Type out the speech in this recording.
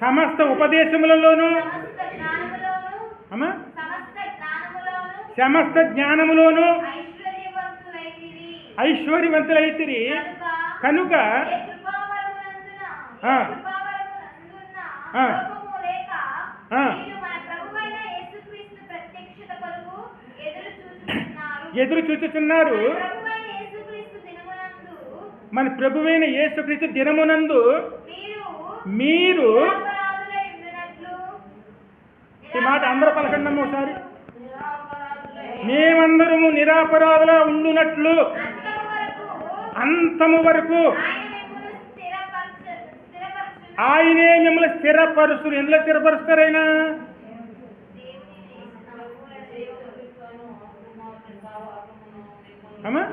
సమస్త ఉపదేశములలోను సమస్త జ్ఞానములోను ఐశ్వర్యవంతులైతిరి కనుక ఎదురు చూచుచున్నారు. మన ప్రభువైన యేసుక్రీస్తు దినమునందు మీరు ఈ మాట అందరూ పలకండి ఒకసారి. మేమందరము నిరాపరాధులా ఉండునట్లు అంతము వరకు ఆయనే మిమ్మల్ని స్థిరపరుస్తారు. ఎందులో స్థిరపరుస్తారైనా? అమ్మా